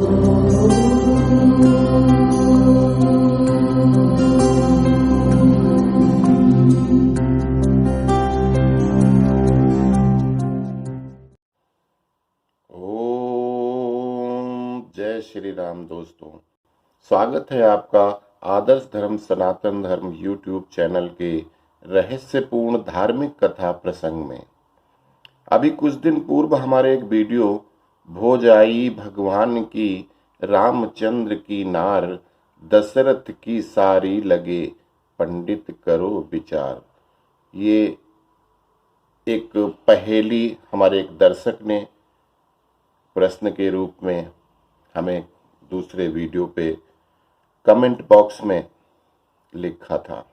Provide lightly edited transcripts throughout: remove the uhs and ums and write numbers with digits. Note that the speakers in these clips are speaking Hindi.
जय श्री राम दोस्तों, स्वागत है आपका आदर्श धर्म सनातन धर्म यूट्यूब चैनल के रहस्यपूर्ण धार्मिक कथा प्रसंग में। अभी कुछ दिन पूर्व हमारे एक वीडियो भोजाई भगवान की रामचंद्र की नार दशरथ की सारी लगे पंडित करो विचार, ये एक पहेली हमारे एक दर्शक ने प्रश्न के रूप में हमें दूसरे वीडियो पे कमेंट बॉक्स में लिखा था,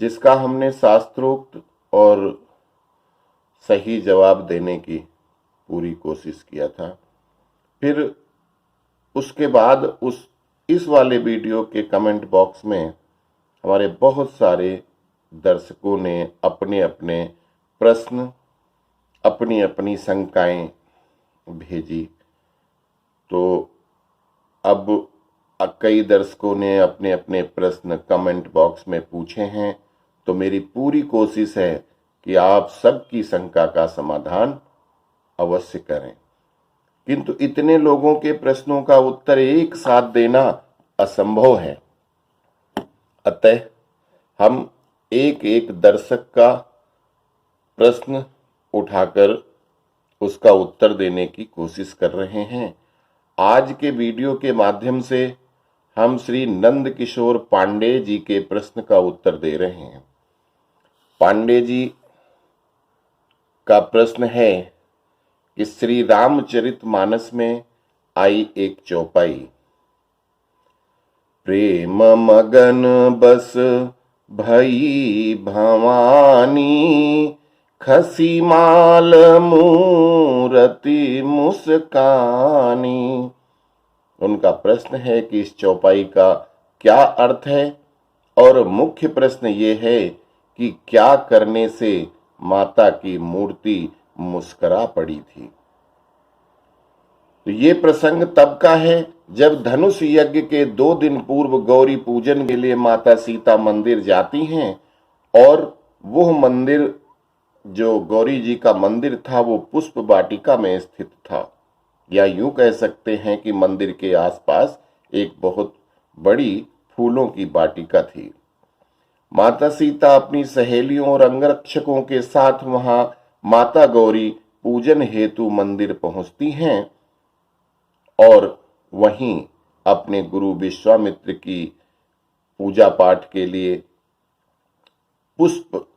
जिसका हमने शास्त्रोक्त और सही जवाब देने की पूरी कोशिश किया था। फिर उसके बाद इस वाले वीडियो के कमेंट बॉक्स में हमारे बहुत सारे दर्शकों ने अपने अपने प्रश्न, अपनी अपनी शंकाएं भेजी। तो अब कई दर्शकों ने अपने अपने प्रश्न कमेंट बॉक्स में पूछे हैं, तो मेरी पूरी कोशिश है कि आप सबकी शंका का समाधान अवश्य करें, किंतु इतने लोगों के प्रश्नों का उत्तर एक साथ देना असंभव है। अतः हम एक एक दर्शक का प्रश्न उठाकर उसका उत्तर देने की कोशिश कर रहे हैं। आज के वीडियो के माध्यम से हम श्री नंद किशोर पांडे जी के प्रश्न का उत्तर दे रहे हैं। पांडे जी का प्रश्न है कि श्री रामचरितमानस में आई एक चौपाई, प्रेम मगन बस भई भवानी खसी माल मूरति मुस्कानी। उनका प्रश्न है कि इस चौपाई का क्या अर्थ है, और मुख्य प्रश्न ये है कि क्या करने से माता की मूर्ति मुस्करा पड़ी थी। तो ये प्रसंग तब का है जब धनुष यज्ञ के 2 दिन पूर्व गौरी पूजन के लिए माता सीता मंदिर जाती हैं, और वह मंदिर जो गौरी जी का मंदिर था वो पुष्प वाटिका में स्थित था, या यूं कह सकते हैं कि मंदिर के आसपास एक बहुत बड़ी फूलों की वाटिका थी। माता सीता अपनी सहेलियों और अंगरक्षकों के साथ वहां माता गौरी पूजन हेतु मंदिर पहुंचती हैं, और वहीं अपने गुरु विश्वामित्र की पूजा पाठ के लिए पुष्प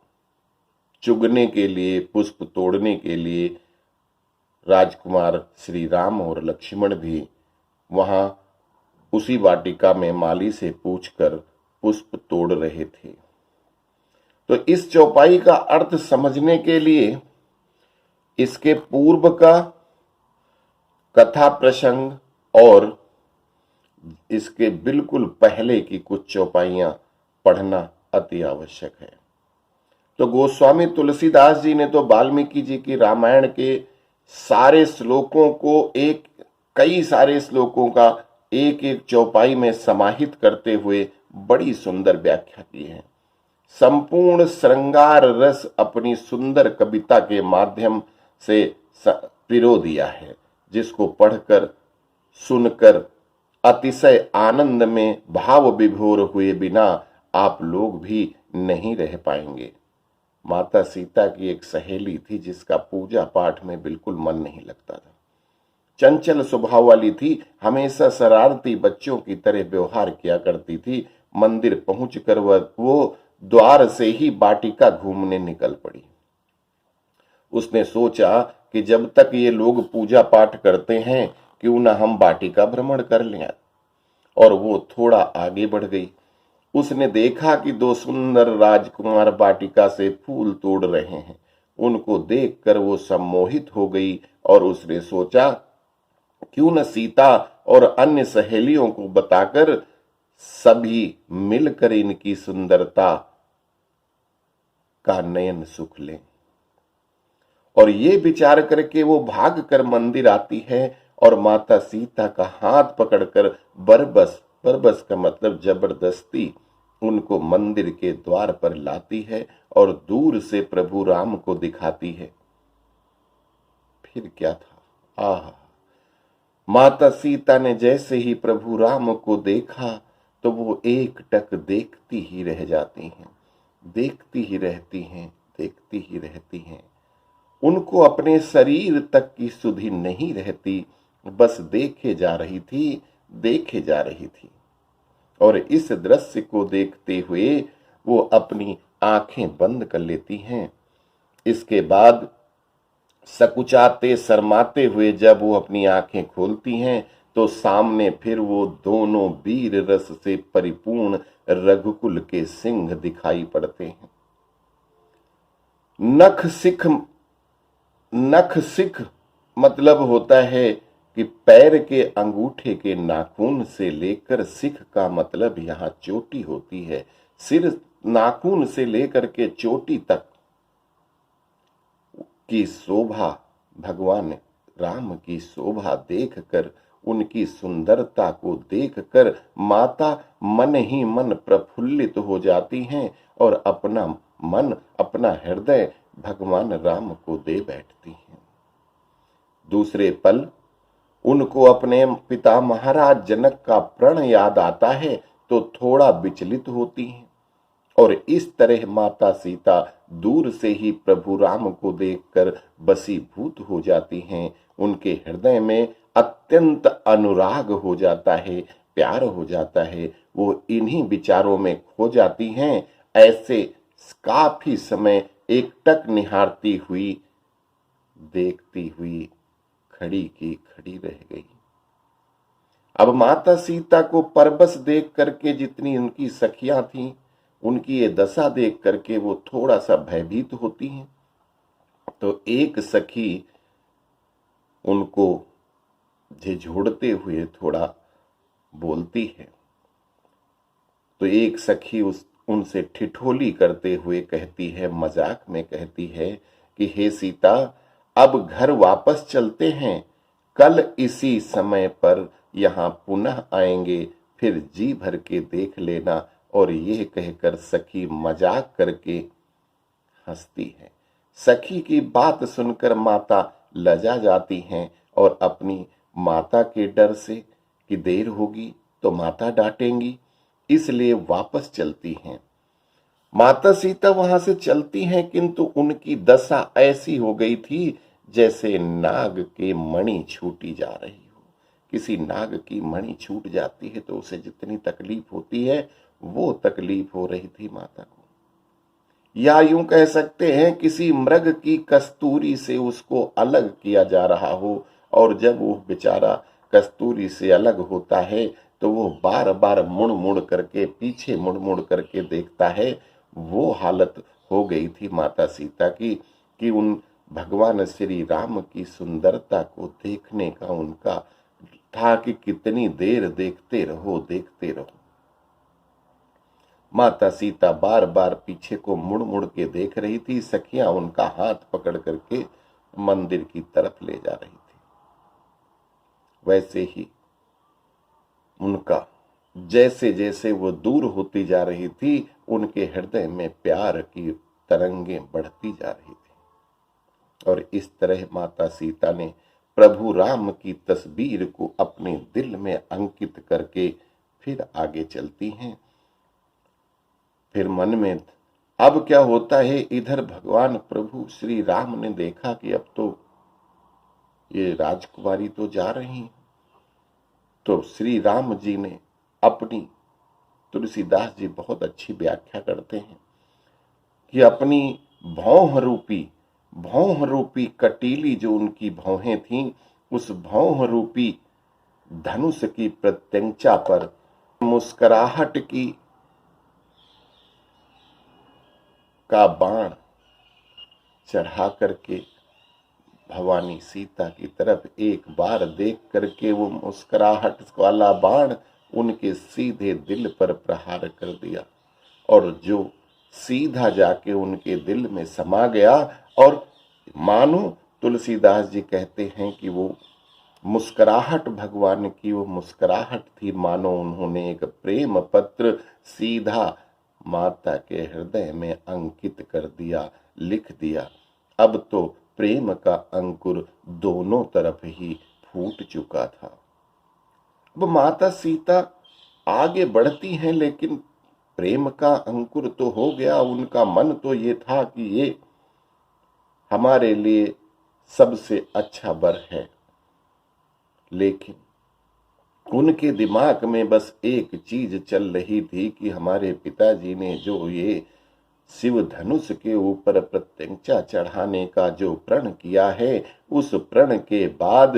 चुगने के लिए, पुष्प तोड़ने के लिए राजकुमार श्री राम और लक्ष्मण भी वहां उसी वाटिका में माली से पूछकर पुष्प तोड़ रहे थे। तो इस चौपाई का अर्थ समझने के लिए इसके पूर्व का कथा प्रसंग और इसके बिल्कुल पहले की कुछ चौपाइयां पढ़ना अति आवश्यक है। तो गोस्वामी तुलसीदास जी ने तो वाल्मीकि जी की रामायण के सारे श्लोकों को कई सारे श्लोकों का एक एक चौपाई में समाहित करते हुए बड़ी सुंदर व्याख्या की है। संपूर्ण श्रृंगार रस अपनी सुंदर कविता के माध्यम से पिरो दिया है, जिसको पढ़कर सुनकर अतिशय आनंद में भाव विभोर हुए बिना आप लोग भी नहीं रह पाएंगे। माता सीता की एक सहेली थी जिसका पूजा पाठ में बिल्कुल मन नहीं लगता था, चंचल स्वभाव वाली थी, हमेशा शरारती बच्चों की तरह व्यवहार किया करती थी। मंदिर पहुंचकर वो द्वार से ही वाटिका घूमने निकल पड़ी। उसने सोचा कि जब तक ये लोग पूजा पाठ करते हैं क्यों ना हम वाटिका भ्रमण कर लें, और वो थोड़ा आगे बढ़ गई। उसने देखा कि 2 सुंदर राजकुमार वाटिका से फूल तोड़ रहे हैं। उनको देखकर वो सम्मोहित हो गई, और उसने सोचा क्यों न सीता और अन्य सहेलियों को बताकर सभी मिलकर इनकी सुंदरता का नयन सुख लें। और ये विचार करके वो भाग कर मंदिर आती है और माता सीता का हाथ पकड़कर बरबस, बरबस का मतलब जबरदस्ती, उनको मंदिर के द्वार पर लाती है और दूर से प्रभु राम को दिखाती है। फिर क्या था, आह! माता सीता ने जैसे ही प्रभु राम को देखा तो वो एकटक देखती ही रह जाती हैं, देखती ही रहती हैं, देखती ही रहती हैं। उनको अपने शरीर तक की सुधि नहीं रहती, बस देखे जा रही थी, देखे जा रही थी। और इस दृश्य को देखते हुए वो अपनी आंखें बंद कर लेती हैं। इसके बाद सकुचाते शर्माते हुए जब वो अपनी आंखें खोलती हैं तो सामने फिर वो दोनों वीर रस से परिपूर्ण रघुकुल के सिंह दिखाई पड़ते हैं। नख सिख मतलब होता है कि पैर के अंगूठे के नाखून से लेकर, सिख का मतलब यहाँ चोटी होती है, सिर नाखून से लेकर के चोटी तक की शोभा, भगवान राम की शोभा देखकर, उनकी सुंदरता को देखकर माता मन ही मन प्रफुल्लित हो जाती हैं और अपना मन, अपना हृदय भगवान राम को दे बैठती हैं। दूसरे पल उनको अपने पिता महाराज जनक का प्रण याद आता है तो थोड़ा विचलित होती हैं और इस तरह माता सीता दूर से ही प्रभु राम को देखकर बसीभूत हो जाती हैं। उनके हृदय में अत्यंत अनुराग हो जाता है, प्यार हो जाता है। वो इन्हीं विचारों में खो जाती हैं। ऐसे काफी समय एकटक निहारती हुई, देखती हुई खड़ी की खड़ी रह गई। अब माता सीता को परबस देख करके जितनी उनकी सखियां थीं, उनकी ये दशा देख करके वो थोड़ा सा भयभीत होती हैं। तो एक सखी उनको झिझोड़ते हुए थोड़ा बोलती है। तो एक सखी उनसे ठिठोली करते हुए कहती है, मजाक में कहती है कि हे सीता, अब घर वापस चलते हैं, कल इसी समय पर यहाँ पुनः आएंगे, फिर जी भर के देख लेना। और यह कहकर सखी मजाक करके हंसती है। सखी की बात सुनकर माता लजा जाती हैं और अपनी माता के डर से कि देर होगी तो माता डांटेंगी, इसलिए वापस चलती हैं। माता सीता वहां से चलती हैं, किंतु उनकी दशा ऐसी हो गई थी जैसे नाग के मणि छूटी जा रही हो। किसी नाग की मणि छूट जाती है तो उसे जितनी तकलीफ होती है, वो तकलीफ हो रही थी माता को। या यूं कह सकते हैं किसी मृग की कस्तूरी से उसको अलग किया जा रहा हो, और जब वो बेचारा कस्तूरी से अलग होता है तो वो बार बार मुड़ मुड़ करके, पीछे मुड़ मुड़ करके देखता है। वो हालत हो गई थी माता सीता की कि उन भगवान श्री राम की सुंदरता को देखने का उनका था कि कितनी देर देखते रहो, देखते रहो। माता सीता बार बार पीछे को मुड़ मुड़ के देख रही थी। सखियां उनका हाथ पकड़ करके मंदिर की तरफ ले जा रही थी। वैसे ही उनका जैसे जैसे वो दूर होती जा रही थी, उनके हृदय में प्यार की तरंगें बढ़ती जा रही थी। और इस तरह माता सीता ने प्रभु राम की तस्वीर को अपने दिल में अंकित करके फिर आगे चलती हैं। फिर मन में अब क्या होता है, इधर भगवान प्रभु श्री राम ने देखा कि अब तो ये राजकुमारी तो जा रही, तो श्री राम जी ने अपनी, तुलसीदास जी बहुत अच्छी व्याख्या करते हैं कि अपनी भौह रूपी कटीली जो उनकी भौहें थीं, उस भौह रूपी धनुष की प्रत्यंचा पर मुस्कुराहट की का बाण चढ़ा करके भवानी सीता की तरफ एक बार देख करके वो मुस्कुराहट वाला बाण उनके सीधे दिल पर प्रहार कर दिया, और जो सीधा जाके उनके दिल में समा गया। और मानो तुलसीदास जी कहते हैं कि वो मुस्कुराहट भगवान की वो मुस्कुराहट थी मानो उन्होंने एक प्रेम पत्र सीधा माता के हृदय में अंकित कर दिया, लिख दिया। अब तो प्रेम का अंकुर दोनों तरफ ही फूट चुका था। अब माता सीता आगे बढ़ती हैं, लेकिन प्रेम का अंकुर तो हो गया। उनका मन तो ये था कि ये हमारे लिए सबसे अच्छा वर है, लेकिन उनके दिमाग में बस एक चीज चल रही थी कि हमारे पिताजी ने जो ये शिव धनुष के ऊपर प्रत्यंचा चढ़ाने का जो प्रण किया है, उस प्रण के बाद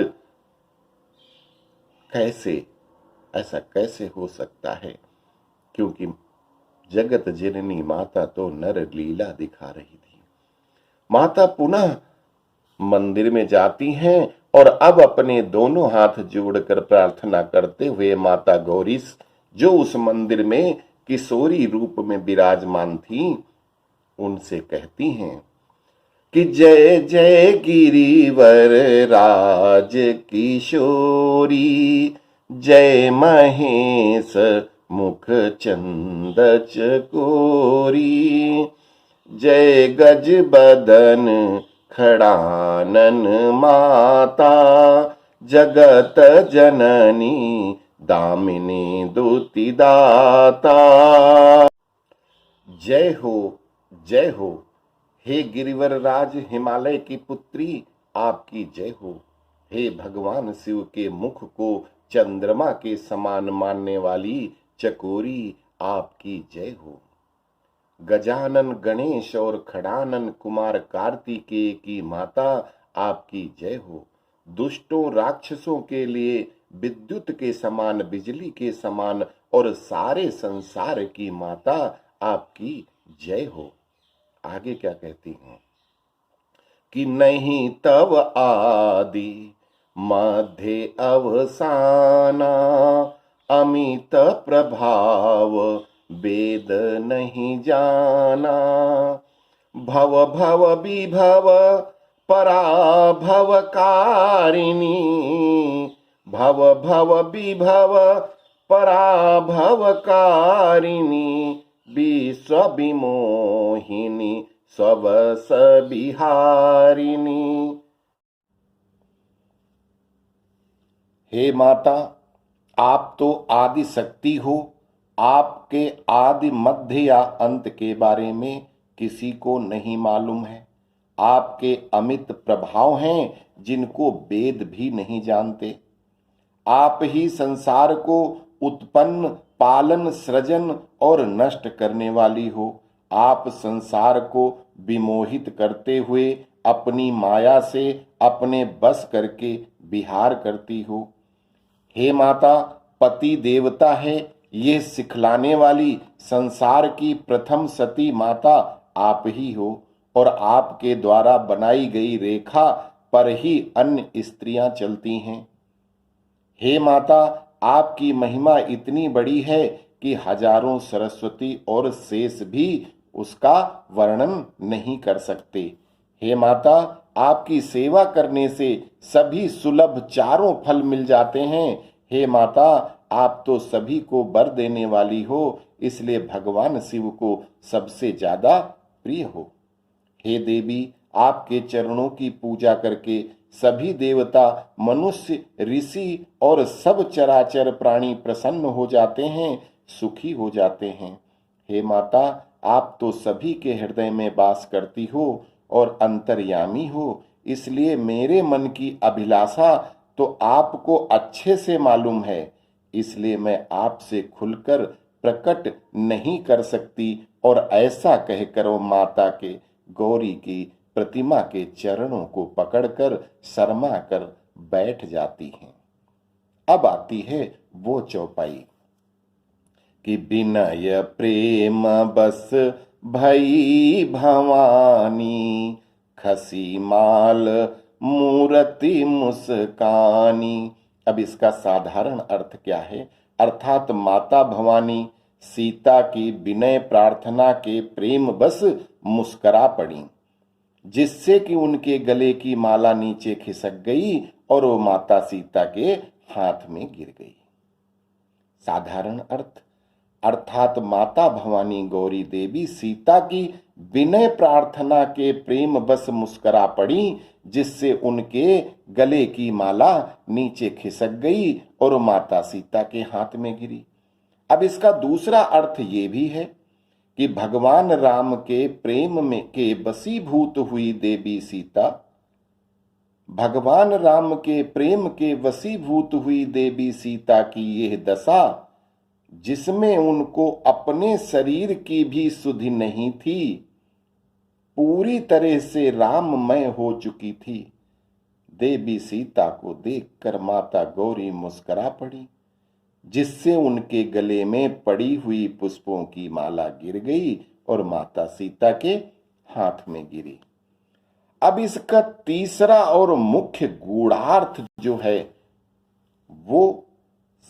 कैसे ऐसा कैसे हो सकता है, क्योंकि जगत जननी माता तो नर लीला दिखा रही थी। माता पुनः मंदिर में जाती हैं और अब अपने दोनों हाथ जोड़कर प्रार्थना करते हुए माता गौरी, जो उस मंदिर में किशोरी रूप में विराजमान थी, उनसे कहती हैं कि जय जय गिरिवर राज किशोरी, जय महेश मुख चंद चकोरी, जय गज बदन खड़ानन माता, जगत जननी दामिनी दुति दाता। जय हो हे गिरिवर राज हिमालय की पुत्री, आपकी जय हो। हे भगवान शिव के मुख को चंद्रमा के समान मानने वाली चकोरी, आपकी जय हो। गजानन गणेश और खड़ानन कुमार कार्तिकेय की माता, आपकी जय हो। दुष्टों राक्षसों के लिए विद्युत के समान, बिजली के समान और सारे संसार की माता, आपकी जय हो। आगे क्या कहती हैं कि नहीं तव आदि मध्य अवसाना, अमित प्रभाव वेद नहीं जाना, भव भव विभव पराभव कारिणी, भव भव विभव पराभव कारिणी, विश्व विमोहिनी स्वस बिहारिणी। हे माता, आप तो आदि शक्ति हो। आपके आदि मध्य या अंत के बारे में किसी को नहीं मालूम है। आपके अमित प्रभाव हैं जिनको वेद भी नहीं जानते। आप ही संसार को उत्पन्न, पालन, सृजन और नष्ट करने वाली हो। आप संसार को विमोहित करते हुए अपनी माया से अपने बस करके विहार करती हो। हे माता, पति देवता है ये सिखलाने वाली संसार की प्रथम सती माता आप ही हो, और आपके द्वारा बनाई गई रेखा पर ही अन्य स्त्रियां चलती हैं। हे माता, आपकी महिमा इतनी बड़ी है कि हजारों सरस्वती और शेष भी उसका वर्णन नहीं कर सकते। हे माता, आपकी सेवा करने से सभी सुलभ चारों फल मिल जाते हैं। हे माता, आप तो सभी को वर देने वाली हो, इसलिए भगवान शिव को सबसे ज्यादा प्रिय हो। हे देवी, आपके चरणों की पूजा करके सभी देवता, मनुष्य, ऋषि और सब चराचर प्राणी प्रसन्न हो जाते हैं, सुखी हो जाते हैं। हे माता, आप तो सभी के हृदय में वास करती हो और अंतर्यामी हो, इसलिए मेरे मन की अभिलाषा तो आपको अच्छे से मालूम है, इसलिए मैं आपसे खुलकर प्रकट नहीं कर सकती। और ऐसा कहकर वो माता के गौरी की प्रतिमा के चरणों को पकड़कर शर्मा कर बैठ जाती हैं। अब आती है वो चौपाई कि विनय प्रेम बस भई भवानी, खसी माल मूर्ति मुस्कानी। अब इसका साधारण अर्थ क्या है? अर्थात माता भवानी सीता की विनय प्रार्थना के प्रेम बस मुस्करा पड़ी, जिससे कि उनके गले की माला नीचे खिसक गई और वो माता सीता के हाथ में गिर गई। साधारण अर्थ अर्थात माता भवानी गौरी देवी सीता की विनय प्रार्थना के प्रेम बस मुस्कुरा पड़ी, जिससे उनके गले की माला नीचे खिसक गई और माता सीता के हाथ में गिरी। अब इसका दूसरा अर्थ ये भी है कि भगवान राम के प्रेम में के वशीभूत हुई देवी सीता, भगवान राम के प्रेम के वशीभूत हुई देवी सीता की यह दशा, जिसमें उनको अपने शरीर की भी सुधि नहीं थी, पूरी तरह से राममय हो चुकी थी। देवी सीता को देखकर माता गौरी मुस्कुरा पड़ी, जिससे उनके गले में पड़ी हुई पुष्पों की माला गिर गई और माता सीता के हाथ में गिरी। अब इसका तीसरा और मुख्य गूढ़ार्थ जो है वो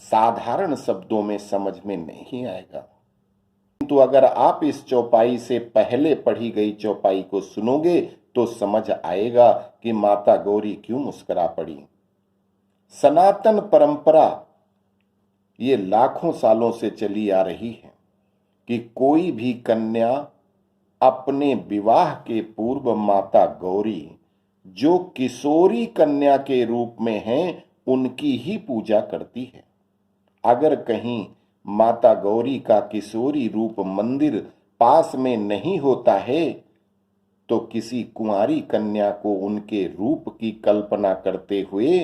साधारण शब्दों में समझ में नहीं आएगा, किंतु अगर आप इस चौपाई से पहले पढ़ी गई चौपाई को सुनोगे तो समझ आएगा कि माता गौरी क्यों मुस्कुरा पड़ी। सनातन परंपरा ये लाखों सालों से चली आ रही है कि कोई भी कन्या अपने विवाह के पूर्व माता गौरी, जो किशोरी कन्या के रूप में हैं, उनकी ही पूजा करती है। अगर कहीं माता गौरी का किशोरी रूप मंदिर पास में नहीं होता है तो किसी कुंवारी कन्या को उनके रूप की कल्पना करते हुए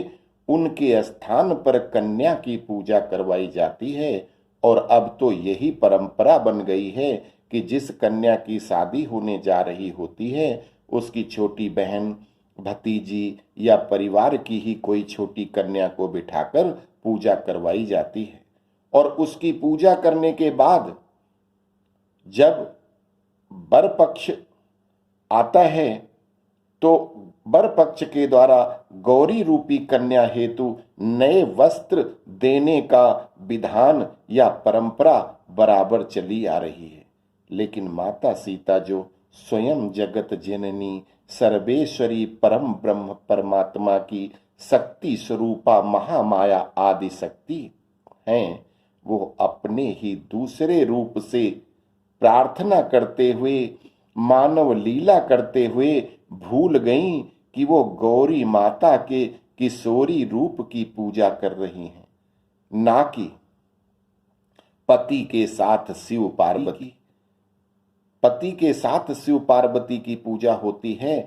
उनके स्थान पर कन्या की पूजा करवाई जाती है। और अब तो यही परंपरा बन गई है कि जिस कन्या की शादी होने जा रही होती है उसकी छोटी बहन, भतीजी या परिवार की ही कोई छोटी कन्या को बिठाकर पूजा करवाई जाती है। और उसकी पूजा करने के बाद जब वर पक्ष आता है तो वर पक्ष के द्वारा गौरी रूपी कन्या हेतु नए वस्त्र देने का विधान या परंपरा बराबर चली आ रही है। लेकिन माता सीता जो स्वयं जगत जननी सर्वेश्वरी परम ब्रह्म परमात्मा की शक्ति स्वरूपा महामाया आदि शक्ति हैं, वो अपने ही दूसरे रूप से प्रार्थना करते हुए, मानव लीला करते हुए भूल गईं कि वो गौरी माता के किशोरी रूप की पूजा कर रही हैं, ना कि पति के साथ शिव पार्वती। पति के साथ शिव पार्वती की पूजा होती है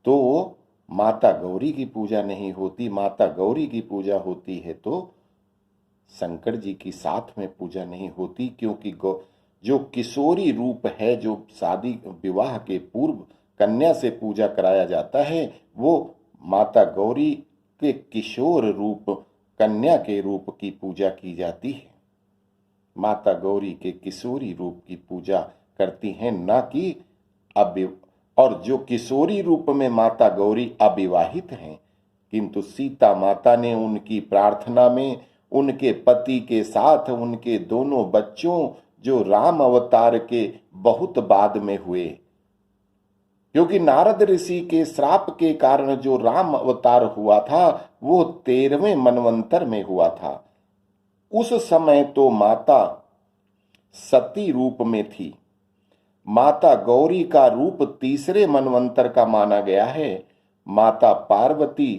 तो माता गौरी की पूजा नहीं होती। माता गौरी की पूजा होती है तो शंकर जी की साथ में पूजा नहीं होती, क्योंकि जो किशोरी रूप है, जो शादी विवाह के पूर्व कन्या से पूजा कराया जाता है, वो माता गौरी के किशोर रूप कन्या के रूप की पूजा की जाती है। माता गौरी के किशोरी रूप की पूजा करती हैं, ना कि और जो किशोरी रूप में माता गौरी अविवाहित हैं, किंतु सीता माता ने उनकी प्रार्थना में उनके पति के साथ उनके दोनों बच्चों जो राम अवतार के बहुत बाद में हुए, क्योंकि नारद ऋषि के श्राप के कारण जो राम अवतार हुआ था वो 13वें मनवंतर में हुआ था। उस समय तो माता सती रूप में थी। माता गौरी का रूप तीसरे मनवंतर का माना गया है। माता पार्वती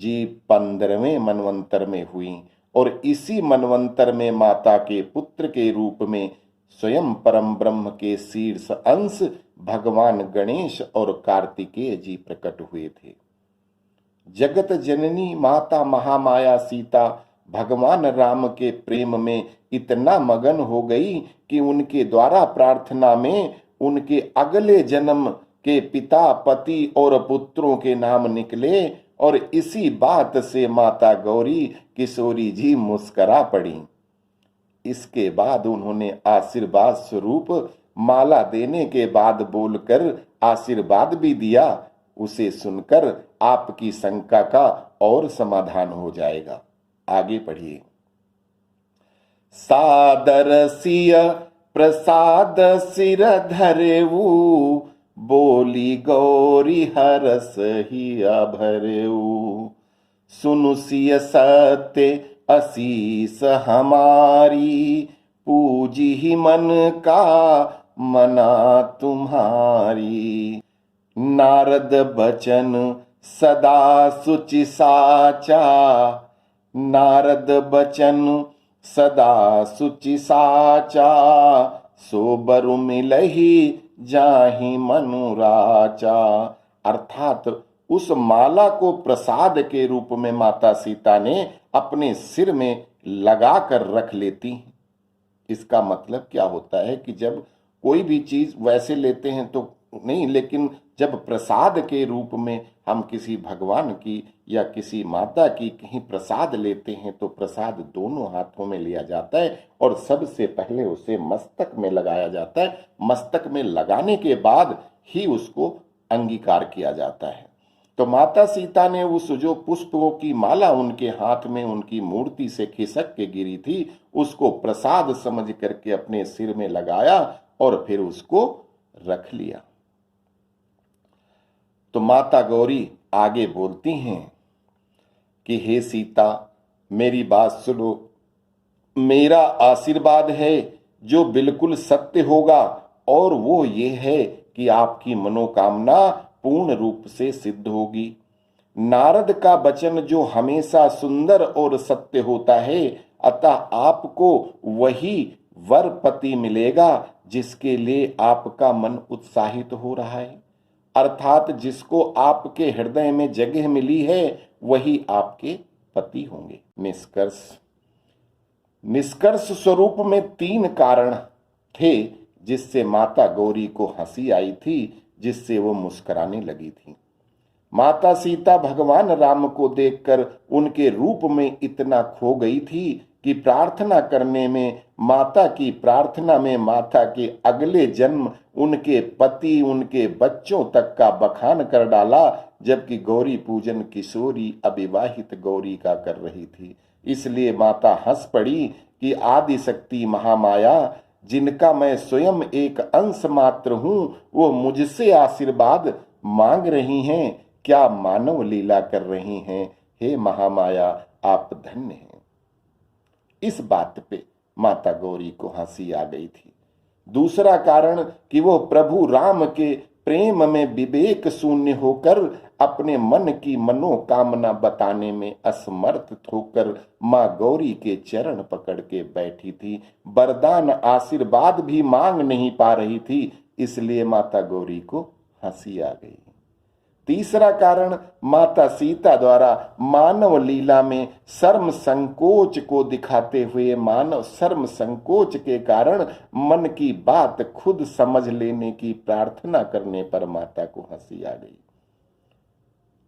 जी 15वें मनवंतर में हुई और इसी मनवंतर में माता के पुत्र के रूप में स्वयं परम ब्रह्म के शीर्ष अंश भगवान गणेश और कार्तिकेय जी प्रकट हुए थे। जगत जननी माता महामाया सीता भगवान राम के प्रेम में इतना मगन हो गई कि उनके द्वारा प्रार्थना में उनके अगले जन्म के पिता, पति और पुत्रों के नाम निकले और इसी बात से माता गौरी किशोरी जी मुस्कुरा पड़ी। इसके बाद उन्होंने आशीर्वाद स्वरूप माला देने के बाद बोलकर आशीर्वाद भी दिया। उसे सुनकर आपकी शंका का और समाधान हो जाएगा। आगे पढ़िए। सादर सिय प्रसाद सिर धरेऊ, बोली गौरी हरस हिया भरेऊ। सुनु सिय सत्य असीस हमारी, पूजी ही मन का मना तुम्हारी। नारद बचन सदा सुचि साचा, नारद बचन सदा सुचि साचा, सो बरु मिलहि जाहि मनुराचा। अर्थात उस माला को प्रसाद के रूप में माता सीता ने अपने सिर में लगाकर रख लेती हैं। इसका मतलब क्या होता है कि जब कोई भी चीज वैसे लेते हैं तो नहीं, लेकिन जब प्रसाद के रूप में हम किसी भगवान की या किसी माता की कहीं प्रसाद लेते हैं तो प्रसाद दोनों हाथों में लिया जाता है और सबसे पहले उसे मस्तक में लगाया जाता है। मस्तक में लगाने के बाद ही उसको अंगीकार किया जाता है। तो माता सीता ने उस जो पुष्पों की माला उनके हाथ में उनकी मूर्ति से खिसक के गिरी थी, उसको प्रसाद समझ करके अपने सिर में लगाया और फिर उसको रख लिया। तो माता गौरी आगे बोलती हैं कि हे सीता, मेरी बात सुनो। मेरा आशीर्वाद है जो बिल्कुल सत्य होगा, और वो ये है कि आपकी मनोकामना पूर्ण रूप से सिद्ध होगी। नारद का वचन जो हमेशा सुंदर और सत्य होता है, अतः आपको वही वर पति मिलेगा जिसके लिए आपका मन उत्साहित हो रहा है। अर्थात जिसको आपके हृदय में जगह मिली है वही आपके पति होंगे। निष्कर्ष स्वरूप में 3 कारण थे जिससे माता गौरी को हंसी आई थी, जिससे वो मुस्कुराने लगी थी। माता सीता भगवान राम को देखकर उनके रूप में इतना खो गई थी कि प्रार्थना करने में माता की प्रार्थना में माता के अगले जन्म, उनके पति, उनके बच्चों तक का बखान कर डाला, जबकि गौरी पूजन किशोरी अविवाहित गौरी का कर रही थी। इसलिए माता हंस पड़ी कि आदि शक्ति महामाया, जिनका मैं स्वयं एक अंश मात्र हूं, वो मुझसे आशीर्वाद मांग रही हैं। क्या मानव लीला कर रही हैं। हे महामाया, आप धन्य हैं। इस बात पे माता गौरी को हंसी आ गई थी। दूसरा कारण कि वो प्रभु राम के प्रेम में विवेक शून्य होकर अपने मन की मनोकामना बताने में असमर्थ होकर मां गौरी के चरण पकड़ के बैठी थी। वरदान आशीर्वाद भी मांग नहीं पा रही थी, इसलिए माता गौरी को हंसी आ गई। तीसरा कारण, माता सीता द्वारा मानव लीला में शर्म संकोच को दिखाते हुए मानव शर्म संकोच के कारण मन की बात खुद समझ लेने की प्रार्थना करने पर माता को हंसी आ गई।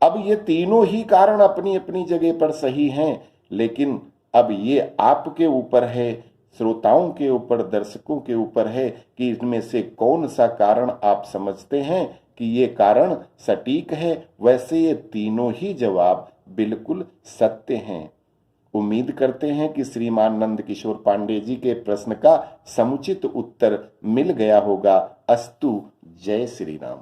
अब ये तीनों ही कारण अपनी अपनी जगह पर सही हैं, लेकिन अब ये आपके ऊपर है, श्रोताओं के ऊपर, दर्शकों के ऊपर है कि इनमें से कौन सा कारण आप समझते हैं कि ये कारण सटीक है। वैसे ये तीनों ही जवाब बिल्कुल सत्य हैं। उम्मीद करते हैं कि श्रीमान नंद किशोर पांडे जी के प्रश्न का समुचित उत्तर मिल गया होगा। अस्तु। जय श्री राम।